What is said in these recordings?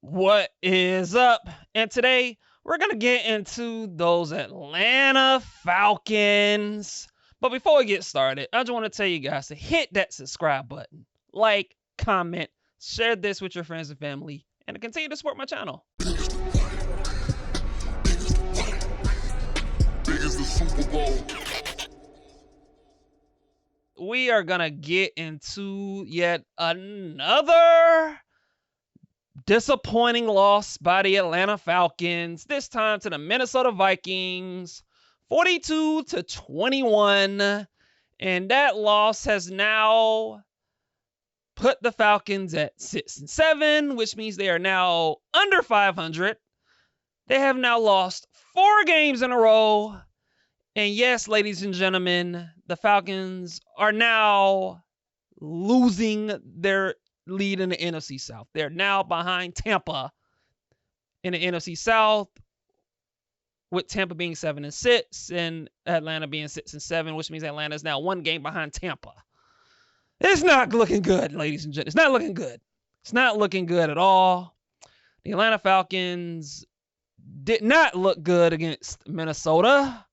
What is up? And today we're going to get into those Atlanta Falcons. But before we get started, I just want to tell you guys to hit that subscribe button, like, comment, share this with your friends and family, and to continue to support my channel. Big as the Super Bowl. We are going to get into yet another disappointing loss by the Atlanta Falcons, this time to the Minnesota Vikings, 42-21. And that loss has now put the Falcons at 6-7, which means they are now under 500. They have now lost 4 games in a row. And yes, ladies and gentlemen, the Falcons are now losing their lead in the NFC South. They're now behind Tampa in the NFC South, with Tampa being 7-6 and Atlanta being 6-7, which means Atlanta is now 1 game behind Tampa. It's not looking good, ladies and gentlemen. It's not looking good. It's not looking good at all. The Atlanta Falcons did not look good against Minnesota.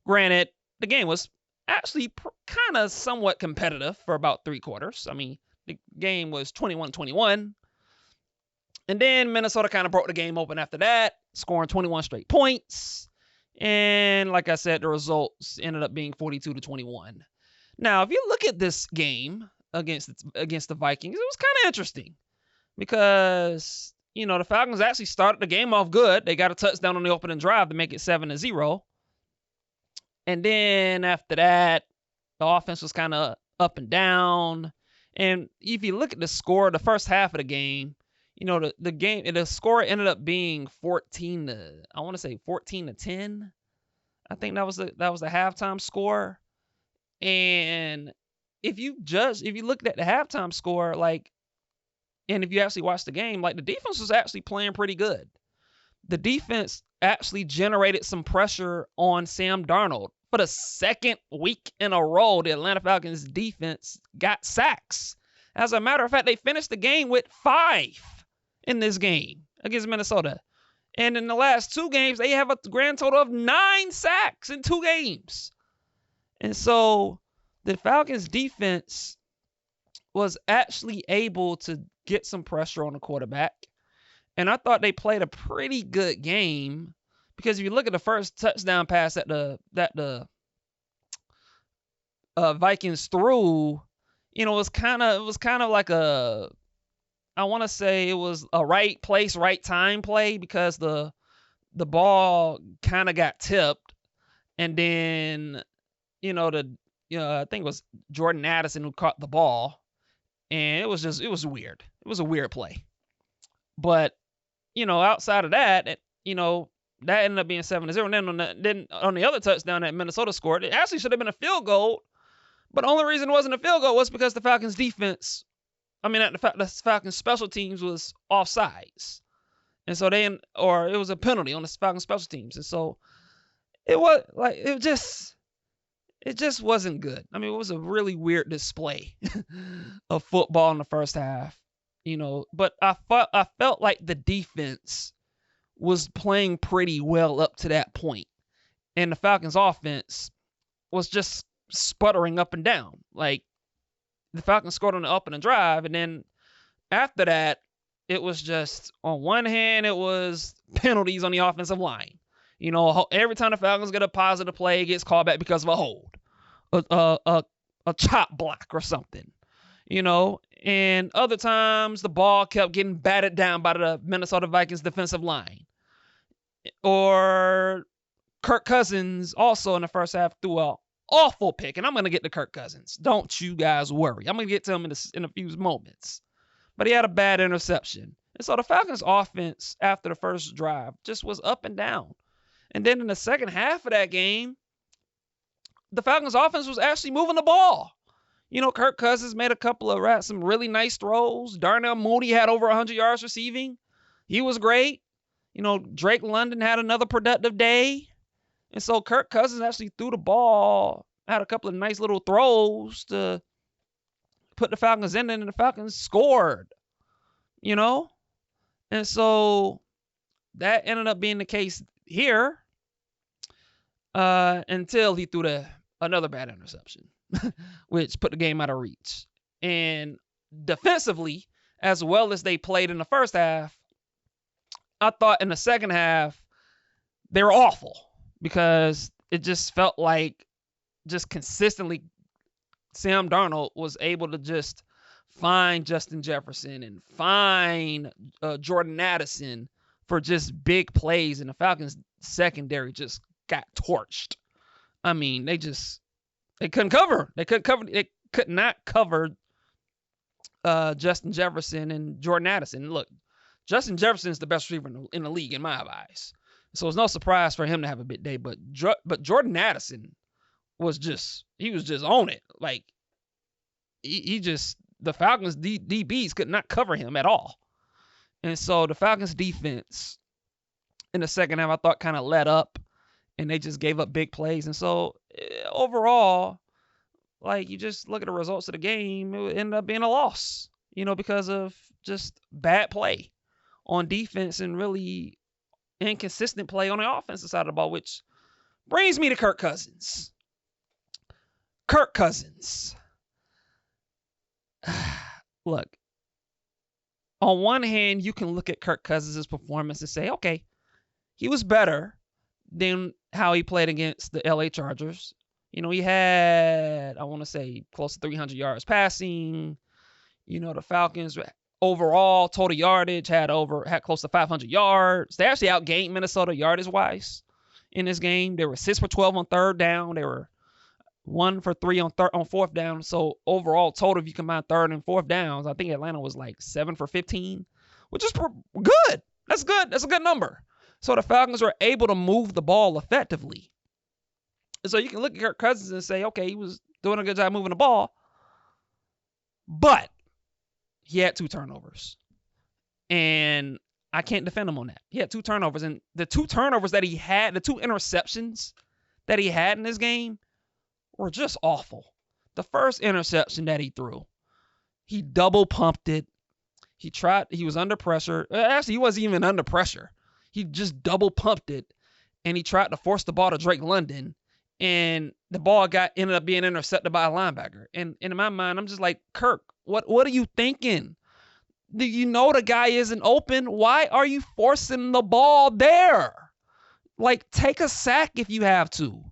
Granted, the game was actually kind of somewhat competitive for about 3 quarters. I mean, the game was 21-21. And then Minnesota kind of broke the game open after that, scoring 21 straight points. And like I said, the results ended up being 42-21. Now, if you look at this game against the Vikings, it was kind of interesting because, you know, the Falcons actually started the game off good. They got a touchdown on the opening drive to make it 7-0. And then after that, the offense was kind of up and down. And if you look at the score, the first half of the game, you know, the score ended up being 14-10. I think that was the halftime score. And if you looked at the halftime score, and if you actually watched the game, the defense was actually playing pretty good. The defense actually generated some pressure on Sam Darnold. For the second week in a row, the Atlanta Falcons defense got sacks. As a matter of fact, they finished the game with 5 in this game against Minnesota. And in the last 2 games, they have a grand total of 9 sacks in 2 games. And so the Falcons defense was actually able to get some pressure on the quarterback. And I thought they played a pretty good game. Because if you look at the first touchdown pass that the Vikings threw, you know, it was kind of like I want to say it was a right place, right time play, because the ball kind of got tipped, and then I think it was Jordan Addison who caught the ball, and it was weird. It was a weird play, but outside of that, that ended up being 7-0. And then on the other touchdown that Minnesota scored, it actually should have been a field goal. But the only reason it wasn't a field goal was because the Falcons defense, the Falcons special teams was offsides. And so it was a penalty on the Falcons special teams. And so it just wasn't good. I mean, it was a really weird display of football in the first half, but I felt like the defense was playing pretty well up to that point. And the Falcons offense was just sputtering up and down. Like, the Falcons scored on the opening drive, and then after that, it was just, on one hand, it was penalties on the offensive line. Every time the Falcons get a positive play, it gets called back because of a hold, a chop block or something. And other times the ball kept getting batted down by the Minnesota Vikings defensive line. Or Kirk Cousins also in the first half threw an awful pick. And I'm going to get to Kirk Cousins. Don't you guys worry. I'm going to get to him in a few moments. But he had a bad interception. And so the Falcons offense after the first drive just was up and down. And then in the second half of that game, the Falcons offense was actually moving the ball. Kirk Cousins made some really nice throws. Darnell Mooney had over 100 yards receiving. He was great. Drake London had another productive day. And so Kirk Cousins actually threw the ball, had a couple of nice little throws to put the Falcons in, and the Falcons scored. And so that ended up being the case here until he threw another bad interception, which put the game out of reach. And defensively, as well as they played in the first half, I thought in the second half, they were awful because it just felt like just consistently Sam Darnold was able to just find Justin Jefferson and find Jordan Addison for just big plays, and the Falcons secondary just got torched. I mean, they couldn't cover. They could not cover Justin Jefferson and Jordan Addison. Look, Justin Jefferson is the best receiver in the league in my eyes. So it's no surprise for him to have a big day, but Jordan Addison was just on it. Like the Falcons DBs could not cover him at all. And so the Falcons defense in the second half, I thought, kind of let up, and they just gave up big plays. And so overall, like, you just look at the results of the game, it ended up being a loss, because of just bad play on defense and really inconsistent play on the offensive side of the ball, which brings me to Kirk Cousins. Kirk Cousins. Look, on one hand, you can look at Kirk Cousins' performance and say, okay, he was better than how he played against the LA Chargers. He had, I want to say, close to 300 yards passing. The Falcons overall total yardage had close to 500 yards. They actually outgained Minnesota yardage-wise in this game. They were 6 for 12 on third down. They were 1 for 3 on fourth down. So overall total, if you combine third and fourth downs, I think Atlanta was like 7 for 15, which is good. That's good. That's a good number. So the Falcons were able to move the ball effectively. And so you can look at Kirk Cousins and say, okay, he was doing a good job moving the ball, but he had 2 turnovers. And I can't defend him on that. He had 2 turnovers, and the 2 turnovers that he had, the 2 interceptions that he had in this game were just awful. The first interception that he threw, he double pumped it. He was under pressure. Actually, he wasn't even under pressure. He just double pumped it, and he tried to force the ball to Drake London, and the ball ended up being intercepted by a linebacker. And in my mind, I'm just like, Kirk, what are you thinking? Do you know the guy isn't open? Why are you forcing the ball there? Like, take a sack if you have to.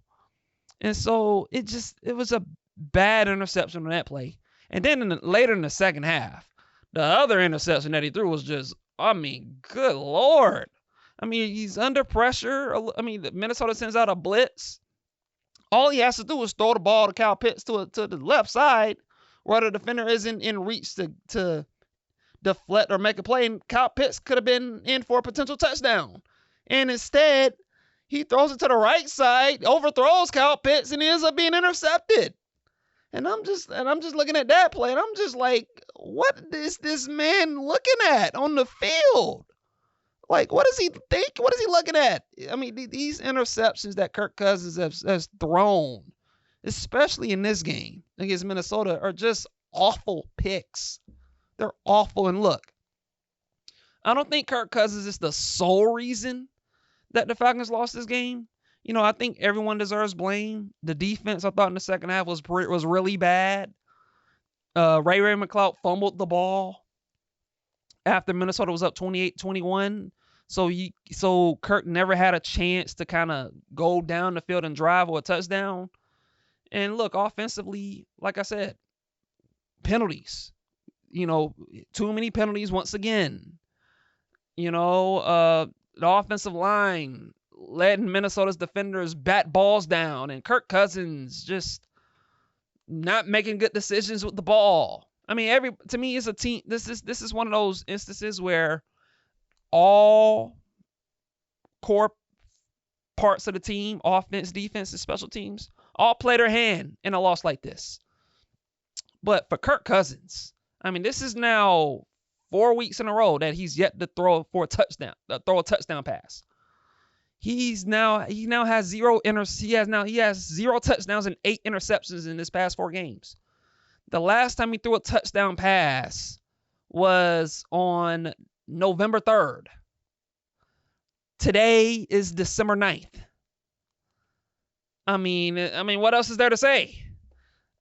And so it was a bad interception on that play. And then later in the second half, the other interception that he threw was just, good Lord. He's under pressure. Minnesota sends out a blitz. All he has to do is throw the ball to Kyle Pitts to the left side where the defender isn't in reach to deflect or make a play. And Kyle Pitts could have been in for a potential touchdown. And instead, he throws it to the right side, overthrows Kyle Pitts, and he ends up being intercepted. And I'm just looking at that play, and I'm just like, what is this man looking at on the field? Like, what does he think? What is he looking at? These interceptions that Kirk Cousins has thrown, especially in this game against Minnesota, are just awful picks. They're awful. And look, I don't think Kirk Cousins is the sole reason that the Falcons lost this game. I think everyone deserves blame. The defense, I thought, in the second half was really bad. Ray McCloud fumbled the ball after Minnesota was up 28-21. So Kirk never had a chance to kind of go down the field and drive or a touchdown. And look, offensively, like I said, penalties. Too many penalties once again. The offensive line letting Minnesota's defenders bat balls down, and Kirk Cousins just not making good decisions with the ball. To me, it's a team. This is one of those instances where all core parts of the team, offense, defense, and special teams, all play their hand in a loss like this. But for Kirk Cousins, this is now 4 weeks in a row that he's yet to throw a touchdown pass. He has 0 touchdowns and 8 interceptions in this past 4 games. The last time he threw a touchdown pass was on November 3rd. Today is December 9th. I mean, what else is there to say?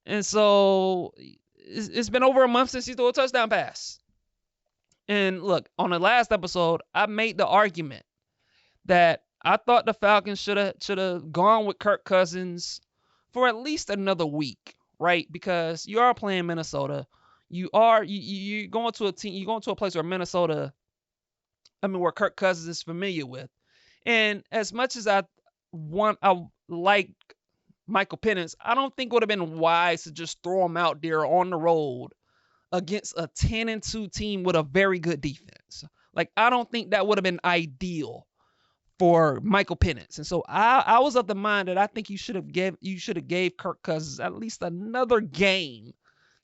And so it's been over a month since he threw a touchdown pass. And look, on the last episode, I made the argument that I thought the Falcons should have gone with Kirk Cousins for at least another week, right? Because you are playing Minnesota. You're going to a team. You're going to a place where where Kirk Cousins is familiar with. And as much as I like Michael Penix, I don't think it would have been wise to just throw him out there on the road against a 10-2 team with a very good defense. Like, I don't think that would have been ideal for Michael Penix. And so I was of the mind that I think you should have gave Kirk Cousins at least another game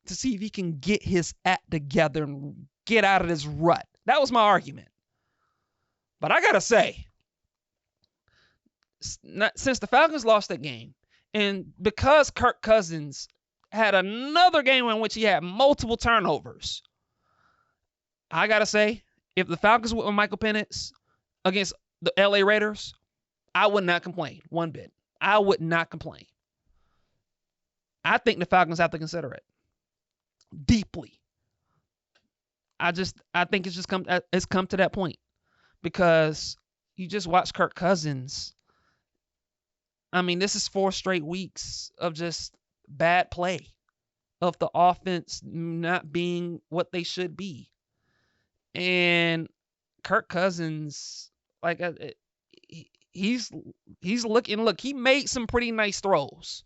to see if he can get his act together and get out of this rut. That was my argument. But I gotta say, since the Falcons lost that game, and because Kirk Cousins had another game in which he had multiple turnovers, I gotta say, if the Falcons went with Michael Penix against the LA Raiders, I would not complain one bit. I would not complain. I think the Falcons have to consider it deeply. I think it's come to that point, because you just watch Kirk Cousins. I mean, this is 4 straight weeks of just bad play, of the offense not being what they should be. And Kirk Cousins, like, he's looking. Look, he made some pretty nice throws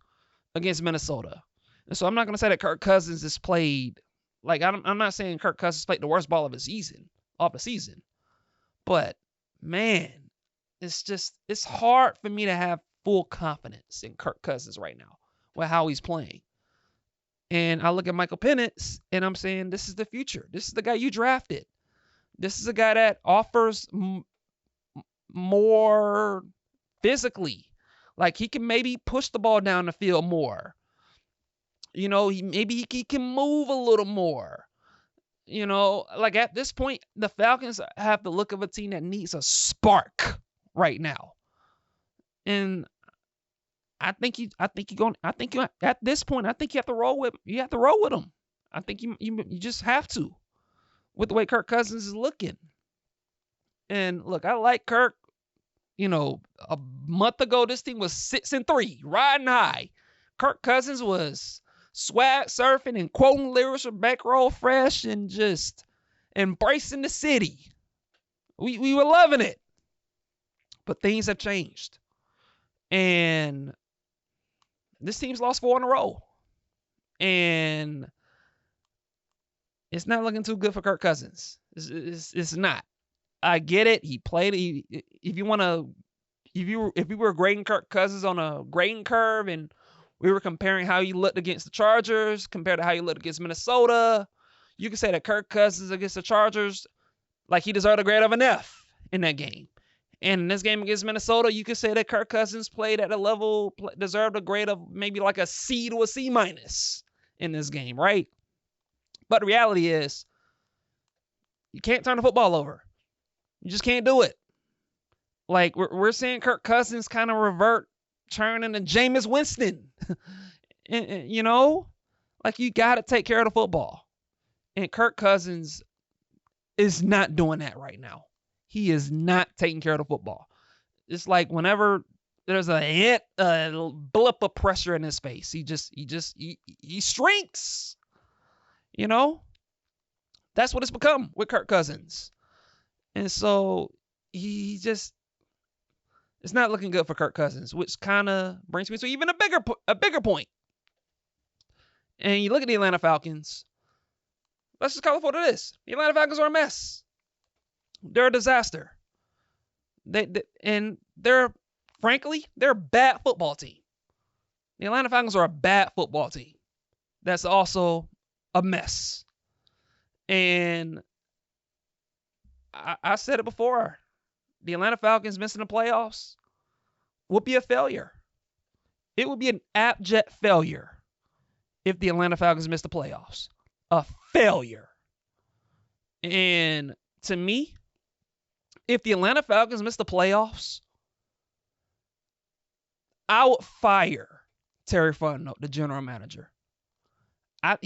against Minnesota, and so I'm not gonna say that Kirk Cousins has played. Like, I'm not saying Kirk Cousins played the worst ball of the season, but man, it's hard for me to have full confidence in Kirk Cousins right now with how he's playing. And I look at Michael Penix, and I'm saying, this is the future. This is the guy you drafted. This is a guy that offers more physically. Like, he can maybe push the ball down the field more. You know, he can move a little more. You know, like, at this point, the Falcons have the look of a team that needs a spark right now. And at this point, I think you have to roll with him. I think you just have to, with the way Kirk Cousins is looking. And look, I like Kirk. You know, a month ago, this team was 6-3, riding high. Kirk Cousins was swag surfing and quoting lyrics from Back Row Fresh and just embracing the city. We were loving it. But things have changed. And this team's lost 4 in a row. And it's not looking too good for Kirk Cousins. It's not. I get it. He played. If we were grading Kirk Cousins on a grading curve, and we were comparing how he looked against the Chargers compared to how he looked against Minnesota, you could say that Kirk Cousins against the Chargers, like, he deserved a grade of an F in that game. And in this game against Minnesota, you could say that Kirk Cousins played at a level, deserved a grade of maybe like a C to a C- in this game, right? But the reality is, you can't turn the football over. You just can't do it. Like, we're seeing Kirk Cousins kind of turn into Jameis Winston. and, you know, like, you got to take care of the football. And Kirk Cousins is not doing that right now. He is not taking care of the football. It's like whenever there's a blip of pressure in his face, he shrinks. You know, that's what it's become with Kirk Cousins. And so it's not looking good for Kirk Cousins, which kind of brings me to even a bigger point. And you look at the Atlanta Falcons. Let's just call it what it is. The Atlanta Falcons are a mess. They're a disaster. They're a bad football team. The Atlanta Falcons are a bad football team. That's also a mess. And I said it before. The Atlanta Falcons missing the playoffs would be a failure. It would be an abject failure if the Atlanta Falcons missed the playoffs. A failure. And to me, if the Atlanta Falcons miss the playoffs, I would fire Terry Fontenot, the general manager. If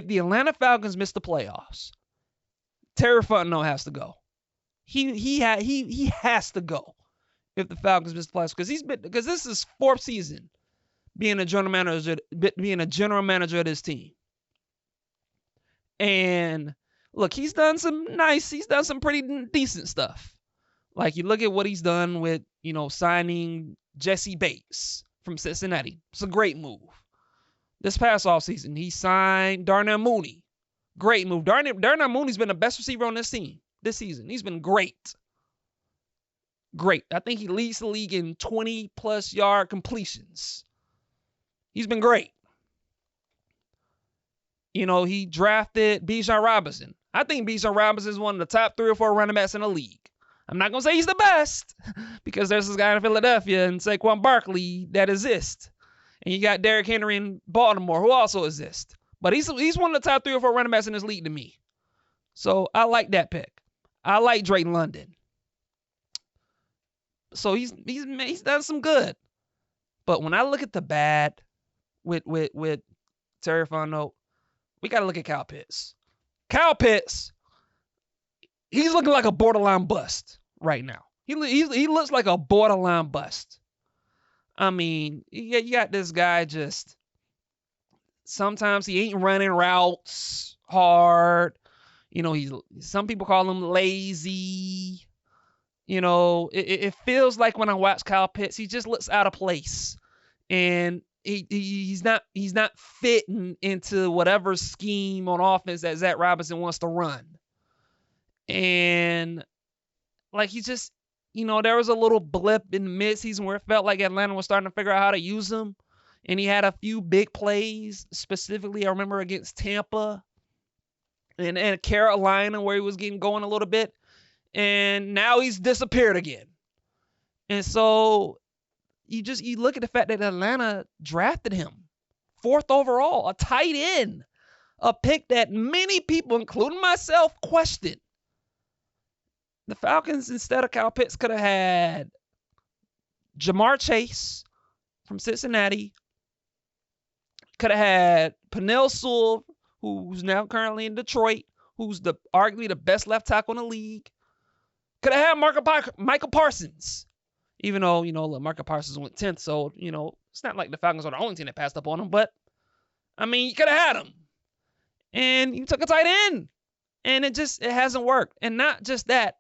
the Atlanta Falcons miss the playoffs, Terry Fontenot has to go. He has to go if the Falcons miss the playoffs because this is fourth season being a general manager of this team. And look, he's done some pretty decent stuff. Like, you look at what he's done with, signing Jesse Bates from Cincinnati. It's a great move. This past offseason, he signed Darnell Mooney. Great move. Darnell Mooney's been the best receiver on this team this season. He's been great. Great. I think he leads the league in 20-plus yard completions. He's been great. He drafted Bijan Robinson. I think Bijan Robinson is one of the top 3 or 4 running backs in the league. I'm not going to say he's the best because there's this guy in Philadelphia and Saquon Barkley that exists. And you got Derrick Henry in Baltimore who also exists. But he's one of the top 3 or 4 running backs in this league to me. So I like that pick. I like Drake London. So he's done some good. But when I look at the bad with Terry Fontenot, we got to look at Kyle Pitts. Kyle Pitts, he's looking like a borderline bust right now. He looks like a borderline bust. I mean, you got this guy just, sometimes he ain't running routes hard. Some people call him lazy. It feels like when I watch Kyle Pitts, he just looks out of place. And he's not fitting into whatever scheme on offense that Zach Robinson wants to run. And like, he just, there was a little blip in the midseason where it felt like Atlanta was starting to figure out how to use him. And he had a few big plays, specifically I remember against Tampa and Carolina, where he was getting going a little bit. And now he's disappeared again. And so you look at the fact that Atlanta drafted him 4th overall, a tight end, a pick that many people, including myself, questioned. The Falcons, instead of Kyle Pitts, could have had Jamar Chase from Cincinnati, could have had Penei Sewell, who's now currently in Detroit, who's arguably the best left tackle in the league. Could have had Michael Parsons, even though, Michael Parsons went 10th, so, it's not like the Falcons are the only team that passed up on him, but, I mean, you could have had him. And you took a tight end, and it hasn't worked. And not just that,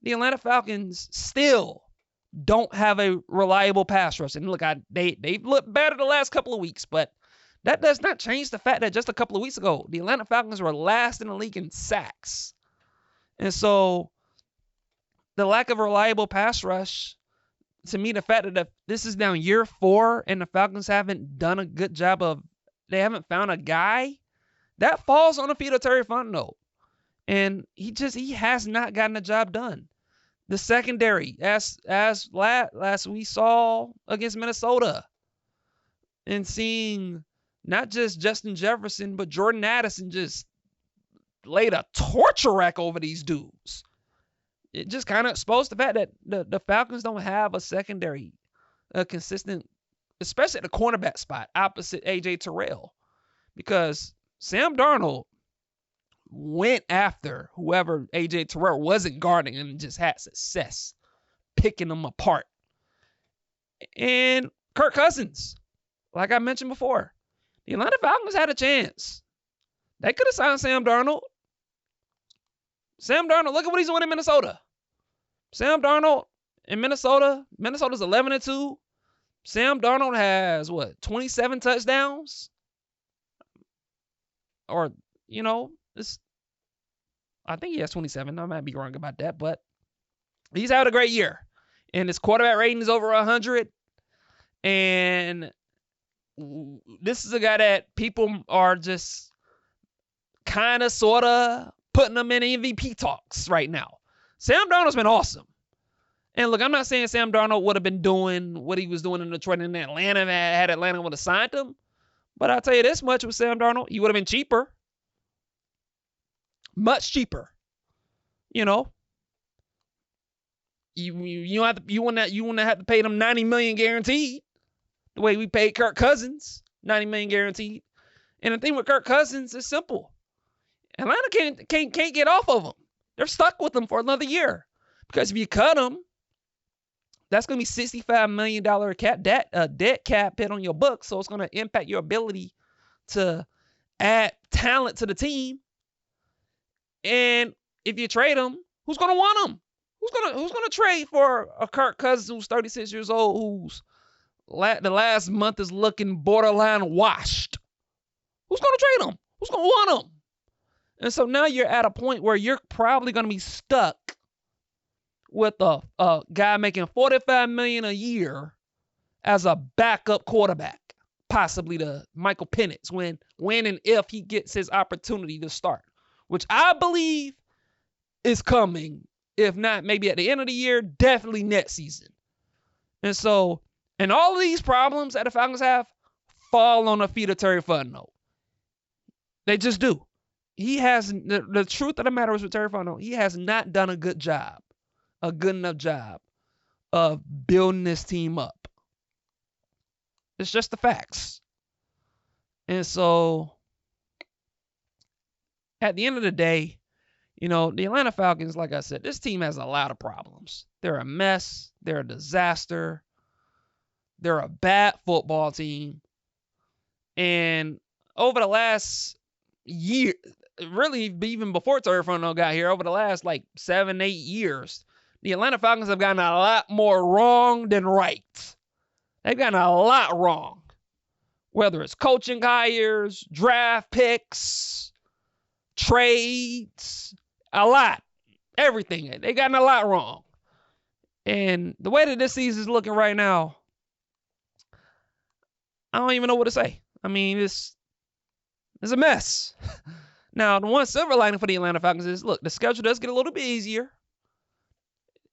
the Atlanta Falcons still don't have a reliable pass rush. And look, they've looked better the last couple of weeks, but that does not change the fact that just a couple of weeks ago, the Atlanta Falcons were last in the league in sacks. And so the lack of a reliable pass rush, to me, the fact that this is now year 4 and the Falcons haven't done a good job they haven't found a guy, that falls on the feet of Terry Fontenot. And he has not gotten the job done. The secondary, as last we saw against Minnesota, and seeing not just Justin Jefferson, but Jordan Addison just laid a torture rack over these dudes. It just kind of exposed the fact that the Falcons don't have a secondary, consistent, especially at the cornerback spot, opposite A.J. Terrell. Because Sam Darnold went after whoever A.J. Terrell wasn't guarding and just had success picking them apart. And Kirk Cousins, like I mentioned before, the Atlanta Falcons had a chance. They could have signed Sam Darnold. Sam Darnold, look at what he's doing in Minnesota. Sam Darnold in Minnesota. Minnesota's 11-2. Sam Darnold has, 27 touchdowns? Or, I think he has 27. I might be wrong about that, but he's had a great year. And his quarterback rating is over 100. And this is a guy that people are just kind of, sort of putting him in MVP talks right now. Sam Darnold's been awesome. And look, I'm not saying Sam Darnold would have been doing what he was doing in Detroit and Atlanta had Atlanta would have signed him. But I'll tell you this much with Sam Darnold, he would have been cheaper. Much cheaper. you know, you wouldn't have to pay them $90 million guaranteed the way we paid Kirk Cousins $90 million guaranteed. And the thing with Kirk Cousins is simple. Atlanta can't get off of him. They're stuck with him for another year. Because if you cut him, that's going to be $65 million debt cap hit on your books. So it's going to impact your ability to add talent to the team. And if you trade him, who's going to want him? Who's going to trade for a Kirk Cousins who's 36 years old, who's the last month is looking borderline washed? Who's going to trade him? Who's going to want him? And so now you're at a point where you're probably going to be stuck with a guy making $45 million a year as a backup quarterback, possibly to Michael Penix when and if he gets his opportunity to start, which I believe is coming. If not, maybe at the end of the year, definitely next season. And so, and all of these problems that the Falcons have fall on the feet of Terry Fontenot. They just do. He has, the truth of the matter is with Terry Fontenot, he has not done a good enough job of building this team up. It's just the facts. And so, at the end of the day, you know, the Atlanta Falcons, like I said, this team has a lot of problems. They're a mess. They're a disaster. They're a bad football team. And over the last year, really even before Terry Fontenot got here, over the last like 7-8 years, the Atlanta Falcons have gotten a lot more wrong than right. They've gotten a lot wrong. Whether it's coaching hires, draft picks, trades, a lot. Everything. They gotten a lot wrong. And the way that this season is looking right now, I don't even know what to say. I mean, it's a mess. Now, the one silver lining for the Atlanta Falcons is, look, the schedule does get a little bit easier.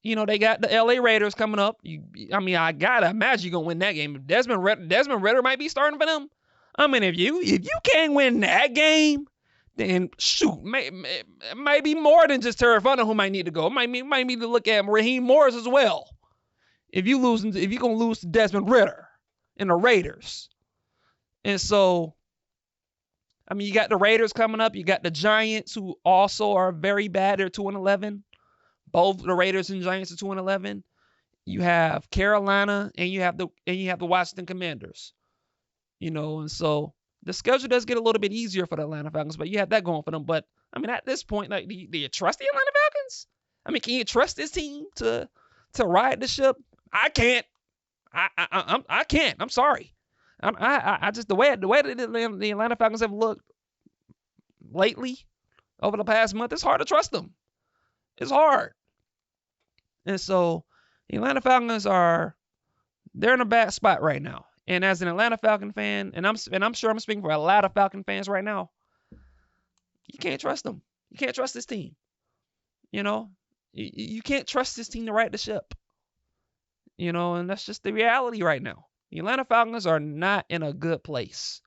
You know, they got the LA Raiders coming up. I gotta imagine you're gonna win that game. Desmond Ridder might be starting for them. I mean, if you can't win that game, then shoot, it might be more than just Terry Fontenot who might need to go. It might need to look at Raheem Morris as well. If you're gonna lose to Desmond Ridder and the Raiders. And so, I mean, you got the Raiders coming up. You got the Giants, who also are very bad. They're 2-11. Both the Raiders and Giants are 2-11. You have Carolina, and you have the Washington Commanders. You know, and so the schedule does get a little bit easier for the Atlanta Falcons, but you have that going for them. But I mean, at this point, like, do you trust the Atlanta Falcons? I mean, can you trust this team to ride the ship? I can't. I can't. I'm sorry. I just the way that the Atlanta Falcons have looked lately over the past month, it's hard to trust them. It's hard. And so the Atlanta Falcons they're in a bad spot right now. And as an Atlanta Falcon fan, and I'm sure I'm speaking for a lot of Falcon fans right now, you can't trust them. You can't trust this team. You know, you can't trust this team to right the ship. You know, and that's just the reality right now. The Atlanta Falcons are not in a good place.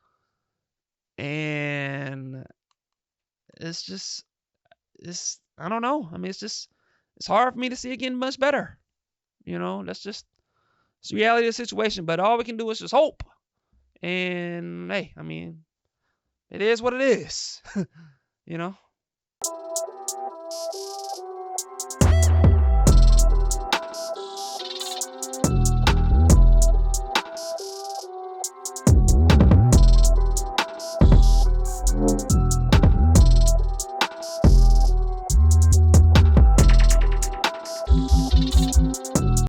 And I don't know. I mean, it's hard for me to see it getting much better. You know, it's the reality of the situation. But all we can do is just hope. And hey, I mean, it is what it is. You know?